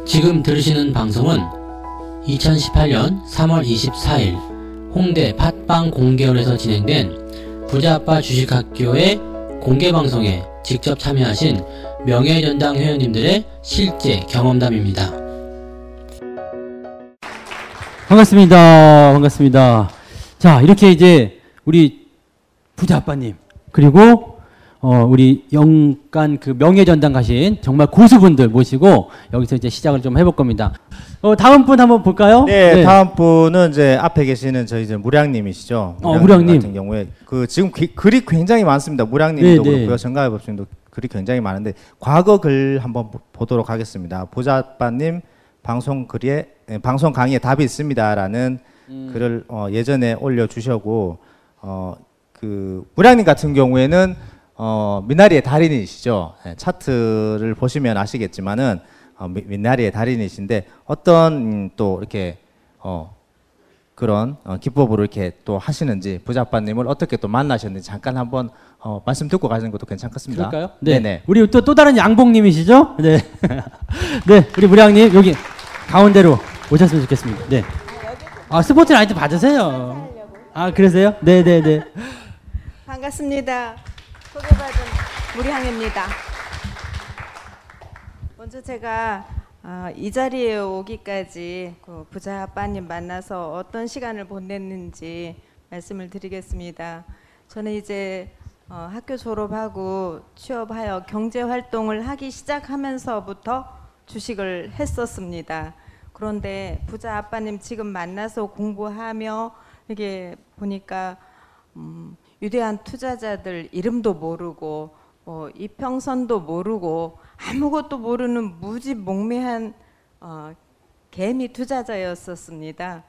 지금 들으시는 방송은 2018년 3월 24일 홍대 팟빵 공개홀에서 진행된 부자아빠 주식학교의 공개방송에 직접 참여하신 명예전당 회원님들의 실제 경험담입니다. 반갑습니다. 반갑습니다. 자, 이렇게 이제 우리 부자아빠님 그리고 우리 영간 그 명예전당 가신 정말 고수분들 모시고 여기서 이제 시작을 좀 해볼 겁니다. 다음 분 한번 볼까요? 네, 다음 분은 이제 앞에 계시는 저희 이제 무량님이시죠. 무량님 같은 경우에 그 지금 글이 굉장히 많습니다. 무량님도 그렇고요. 정가의 법칙도 글이 굉장히 많은데 과거 글 한번 보도록 하겠습니다. 부자아빠님 방송 강의에 답이 있습니다라는 글을 예전에 올려주셨고 그 무량님 같은 경우에는 미나리의 달인이시죠. 차트를 보시면 아시겠지만은 미나리의 달인이신데 어떤 또 이렇게 그런 기법으로 이렇게 또 하시는지 부자아빠님을 어떻게 또 만나셨는지 잠깐 한번 말씀 듣고 가시는 것도 괜찮겠습니다. 그럴까요? 네. 네네. 우리 또 다른 양봉님이시죠? 네. 네, 우리 무량님 여기 가운데로 오셨으면 좋겠습니다. 네. 스포트라이트 받으세요. 그러세요? 네네네. 반갑습니다. 소개받은 무량입니다. 먼저 제가 이 자리에 오기까지 그 부자아빠님 만나서 어떤 시간을 보냈는지 말씀을 드리겠습니다. 저는 이제 학교 졸업하고 취업하여 경제활동을 하기 시작하면서부터 주식을 했었습니다. 그런데 부자아빠님 지금 만나서 공부하며 이게 보니까 위대한 투자자들 이름도 모르고 이평선도 모르고 아무것도 모르는 무지몽매한 개미 투자자였었습니다.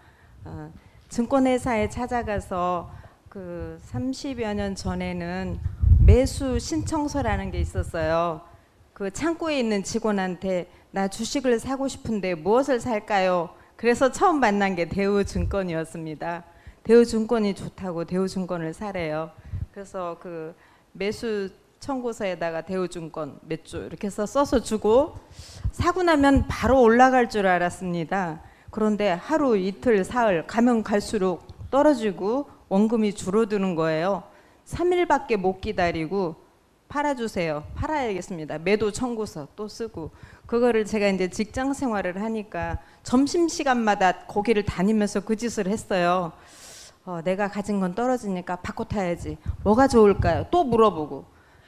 증권회사에 찾아가서 그 30여 년 전에는 매수 신청서라는 게 있었어요. 그 창고에 있는 직원한테 나 주식을 사고 싶은데 무엇을 살까요? 그래서 처음 만난 게 대우증권이었습니다. 대우증권이 좋다고 대우증권을 사래요. 그래서 그 매수 청구서에다가 대우증권 몇 주 이렇게 써서 주고 사고 나면 바로 올라갈 줄 알았습니다. 그런데 하루 이틀 사흘 가면 갈수록 떨어지고 원금이 줄어드는 거예요. 3일밖에 못 기다리고 팔아주세요. 팔아야겠습니다. 매도 청구서 또 쓰고 그거를 제가 이제 직장 생활을 하니까 점심시간마다 거기를 다니면서 그 짓을 했어요. 내가 가진 건 떨어지니까 바꿔 타야지. 뭐가 좋을까요? 또 물어보고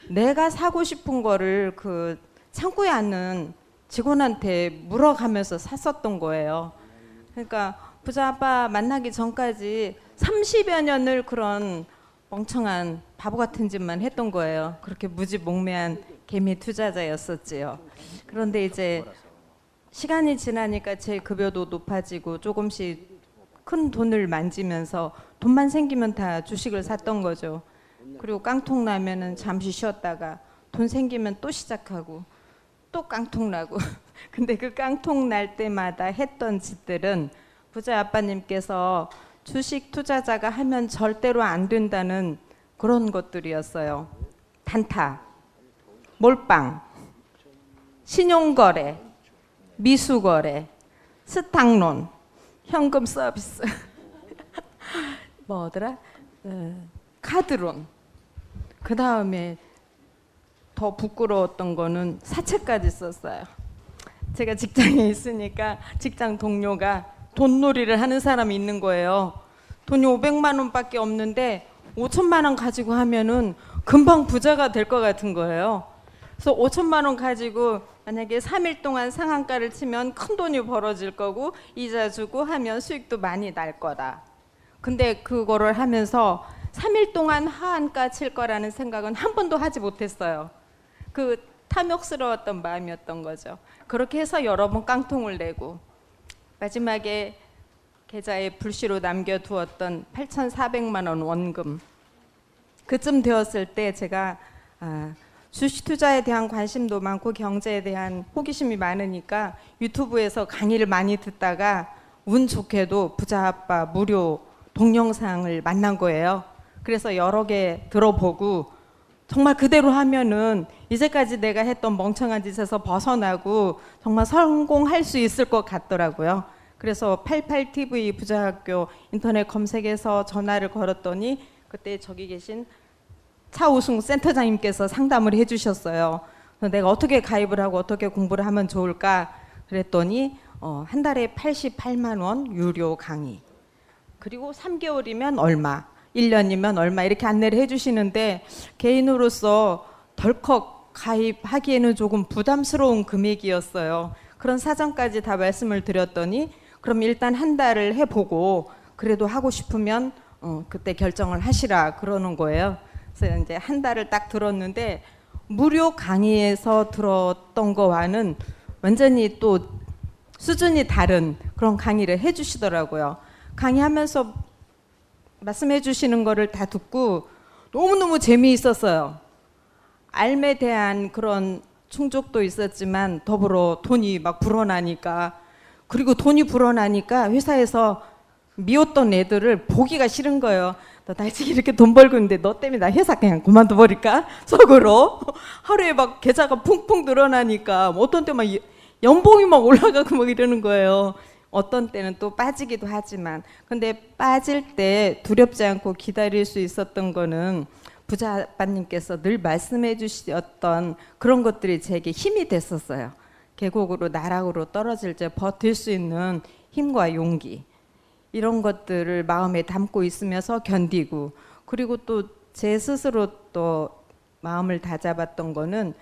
내가 사고 싶은 거를 그 창고에 앉는 직원한테 물어가면서 샀었던 거예요. 그러니까 부자아빠 만나기 전까지 30여 년을 그런 멍청한 바보 같은 짓만 했던 거예요. 그렇게 무지몽매한 개미 투자자였었지요. 그런데 이제 시간이 지나니까 제 급여도 높아지고 조금씩 큰 돈을 만지면서 돈만 생기면 다 주식을 샀던 거죠. 그리고 깡통 나면은 잠시 쉬었다가 돈 생기면 또 시작하고 또 깡통 나고 근데 그 깡통 날 때마다 했던 짓들은 부자아빠님께서 주식 투자자가 하면 절대로 안 된다는 그런 것들이었어요. 단타, 몰빵, 신용거래, 미수거래, 스탁론, 현금 서비스 뭐더라? 카드론. 그 다음에 더 부끄러웠던 거는 사채까지 썼어요. 제가 직장에 있으니까 직장 동료가 돈놀이를 하는 사람이 있는 거예요. 돈이 500만 원밖에 없는데 5천만 원 가지고 하면은 금방 부자가 될 것 같은 거예요. 그래서 5천만 원 가지고 만약에 3일 동안 상한가를 치면 큰 돈이 벌어질 거고 이자 주고 하면 수익도 많이 날 거다. 근데 그거를 하면서 3일 동안 하한가 칠 거라는 생각은 한 번도 하지 못했어요. 그 탐욕스러웠던 마음이었던 거죠. 그렇게 해서 여러 번 깡통을 내고 마지막에 계좌에 불시로 남겨두었던 8,400만 원 원금. 그쯤 되었을 때 제가 주식 투자에 대한 관심도 많고 경제에 대한 호기심이 많으니까 유튜브에서 강의를 많이 듣다가 운 좋게도 부자아빠 무료 동영상을 만난 거예요. 그래서 여러 개 들어보고 정말 그대로 하면은 이제까지 내가 했던 멍청한 짓에서 벗어나고 정말 성공할 수 있을 것 같더라고요. 그래서 88TV 부자학교 인터넷 검색해서 전화를 걸었더니 그때 저기 계신 차우승 센터장님께서 상담을 해주셨어요. 내가 어떻게 가입을 하고 어떻게 공부를 하면 좋을까 그랬더니 한 달에 88만 원 유료 강의, 그리고 3개월이면 얼마, 1년이면 얼마 이렇게 안내를 해주시는데 개인으로서 덜컥 가입하기에는 조금 부담스러운 금액이었어요. 그런 사정까지 다 말씀을 드렸더니 그럼 일단 한 달을 해보고 그래도 하고 싶으면 그때 결정을 하시라 그러는 거예요. 그래서 이제 한 달을 딱 들었는데 무료 강의에서 들었던 거와는 완전히 또 수준이 다른 그런 강의를 해주시더라고요. 강의하면서 말씀해 주시는 거를 다 듣고 너무너무 재미있었어요. 삶에 대한 그런 충족도 있었지만 더불어 돈이 막 불어나니까, 그리고 돈이 불어나니까 회사에서 미웠던 애들을 보기가 싫은 거예요. 너 나중에 이렇게 돈 벌고 있는데 너 때문에 나 회사 그냥 그만둬버릴까? 속으로. 하루에 막 계좌가 풍풍 늘어나니까 어떤 때 막 연봉이 막 올라가고 막 이러는 거예요. 어떤 때는 또 빠지기도 하지만, 근데 빠질 때 두렵지 않고 기다릴 수 있었던 거는 부자 아빠님께서 늘 말씀해 주셨던 그런 것들이 제게 힘이 됐었어요. 계곡으로 나락으로 떨어질 때 버틸 수 있는 힘과 용기, 이런 것들을 마음에 담고 있으면서 견디고, 그리고 또 제 스스로 또 마음을 다잡았던 거는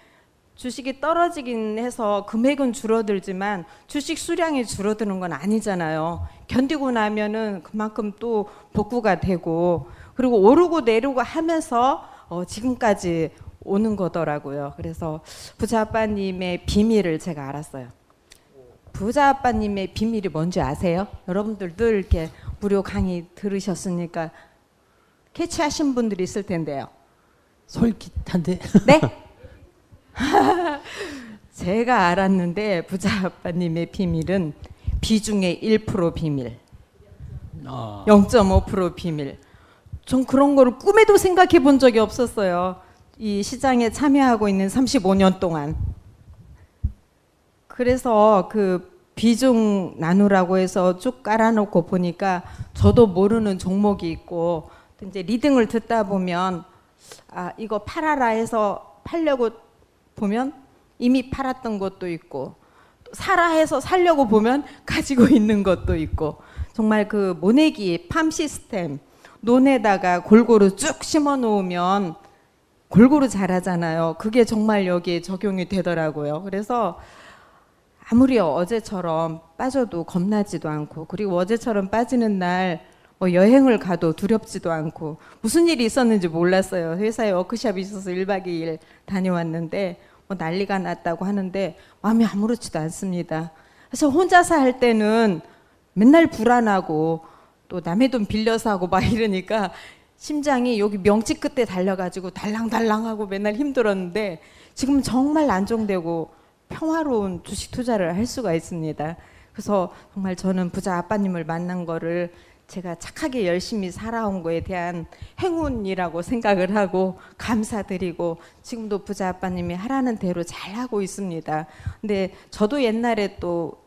주식이 떨어지긴 해서 금액은 줄어들지만 주식 수량이 줄어드는 건 아니잖아요. 견디고 나면은 그만큼 또 복구가 되고, 그리고 오르고 내리고 하면서 지금까지 오는 거더라고요. 그래서 부자 아빠님의 비밀을 제가 알았어요. 부자 아빠님의 비밀이 뭔지 아세요? 여러분들 늘 이렇게 무료 강의 들으셨으니까 캐치하신 분들이 있을 텐데요. 솔깃한데? 네? 제가 알았는데 부자 아빠님의 비밀은 비중의 1% 비밀, 0.5% 비밀. 전 그런 거를 꿈에도 생각해 본 적이 없었어요. 이 시장에 참여하고 있는 35년 동안. 그래서 그 비중 나누라고 해서 쭉 깔아놓고 보니까 저도 모르는 종목이 있고, 또 이제 리딩을 듣다 보면 아 이거 팔아라 해서 팔려고 보면 이미 팔았던 것도 있고, 사라 해서 살려고 보면 가지고 있는 것도 있고, 정말 그 모내기 팜 시스템 논에다가 골고루 쭉 심어 놓으면 골고루 자라잖아요. 그게 정말 여기에 적용이 되더라고요. 그래서 아무리 어제처럼 빠져도 겁나지도 않고, 그리고 어제처럼 빠지는 날 뭐 여행을 가도 두렵지도 않고, 무슨 일이 있었는지 몰랐어요. 회사에 워크숍이 있어서 1박 2일 다녀왔는데 뭐 난리가 났다고 하는데 마음이 아무렇지도 않습니다. 그래서 혼자서 할 때는 맨날 불안하고 또 남의 돈 빌려서 하고 막 이러니까 심장이 여기 명치 끝에 달려가지고 달랑달랑하고 맨날 힘들었는데 지금 정말 안정되고 평화로운 주식 투자를 할 수가 있습니다. 그래서 정말 저는 부자 아빠님을 만난 거를 제가 착하게 열심히 살아온 거에 대한 행운이라고 생각을 하고 감사드리고, 지금도 부자 아빠님이 하라는 대로 잘하고 있습니다. 근데 저도 옛날에 또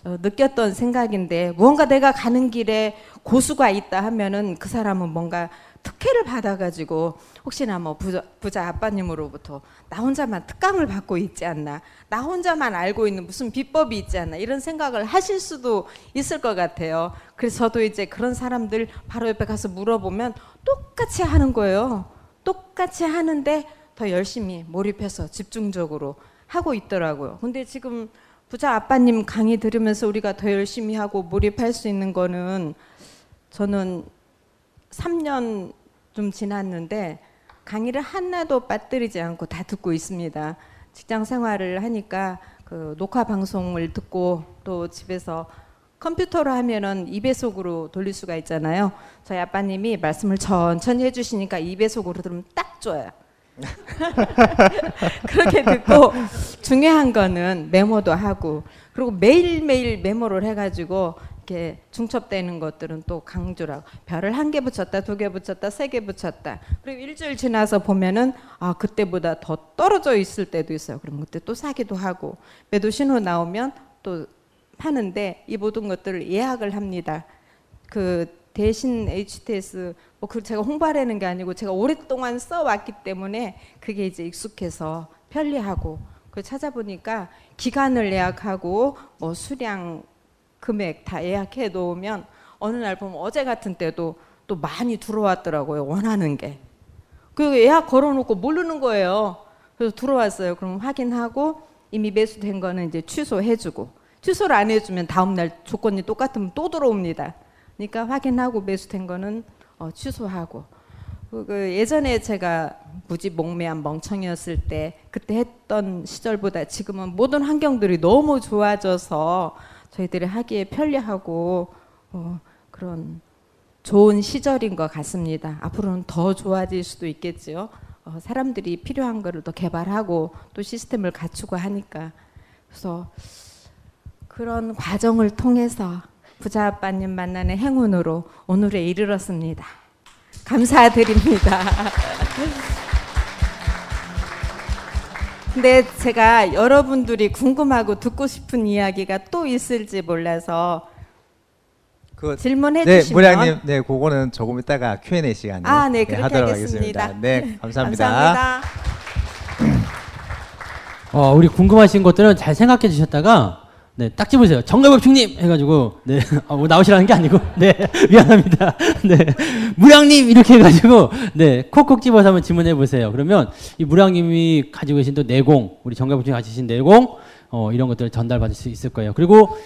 느꼈던 생각인데, 무언가 내가 가는 길에 고수가 있다 하면은 그 사람은 뭔가 특혜를 받아가지고 혹시나 뭐 부자 아빠님으로부터 나 혼자만 특강을 받고 있지 않나, 나 혼자만 알고 있는 무슨 비법이 있지 않나, 이런 생각을 하실 수도 있을 것 같아요. 그래서 저도 이제 그런 사람들 바로 옆에 가서 물어보면 똑같이 하는 거예요. 똑같이 하는데 더 열심히 몰입해서 집중적으로 하고 있더라고요. 근데 지금 부자 아빠님 강의 들으면서 우리가 더 열심히 하고 몰입할 수 있는 거는, 저는 3년 좀 지났는데 강의를 하나도 빠뜨리지 않고 다 듣고 있습니다. 직장 생활을 하니까 그 녹화 방송을 듣고 또 집에서 컴퓨터로 하면은 2배속으로 돌릴 수가 있잖아요. 저희 아빠님이 말씀을 천천히 해주시니까 2배속으로 들으면 딱 좋아요. 그렇게 듣고, 중요한 거는 메모도 하고, 그리고 매일매일 메모를 해가지고 이렇게 중첩되는 것들은 또 강조라고 별을 1개 붙였다, 2개 붙였다, 3개 붙였다. 그리고 일주일 지나서 보면은 아 그때보다 더 떨어져 있을 때도 있어요. 그럼 그때 또 사기도 하고 매도 신호 나오면 또 파는데 이 모든 것들을 예약을 합니다. 그 대신 HTS 제가 홍보하려는 게 아니고 제가 오랫동안 써왔기 때문에 그게 이제 익숙해서 편리하고 그 찾아보니까 기간을 예약하고 뭐 수량 금액 다 예약해 놓으면 어느 날 보면 어제 같은 때도 또 많이 들어왔더라고요. 원하는 게. 그 예약 걸어놓고 모르는 거예요. 그래서 들어왔어요. 그럼 확인하고 이미 매수된 거는 이제 취소해주고 취소를 안 해주면 다음날 조건이 똑같으면 또 들어옵니다. 그러니까 확인하고 매수된 거는 취소하고 그 예전에 제가 무지몽매한 멍청이었을 때 그때 했던 시절보다 지금은 모든 환경들이 너무 좋아져서 저희들이 하기에 편리하고 그런 좋은 시절인 것 같습니다. 앞으로는 더 좋아질 수도 있겠지요. 사람들이 필요한 거를 더 개발하고 또 시스템을 갖추고 하니까 그래서 그런 과정을 통해서 부자 아빠님 만나는 행운으로 오늘에 이르렀습니다. 감사드립니다. 근데 제가 여러분들이 궁금하고 듣고 싶은 이야기가 또 있을지 몰라서 질문해 네, 주시면 무량님, 네, 그거는 조금 이따가 Q&A 시간에 네, 그렇게 하도록 하겠습니다. 하겠습니다. 네, 감사합니다. 감사합니다. 우리 궁금하신 것들은 잘 생각해 주셨다가 네, 딱 집으세요. 정가법칙님 해가지고 네, 나오시라는 게 아니고 네, 미안합니다. 네, 무량님 이렇게 해가지고 네, 콕콕 집어서 한번 질문해 보세요. 그러면 이 무량님이 가지고 계신 또 내공, 우리 정가법칙 가지신 내공 이런 것들을 전달받을 수 있을 거예요. 그리고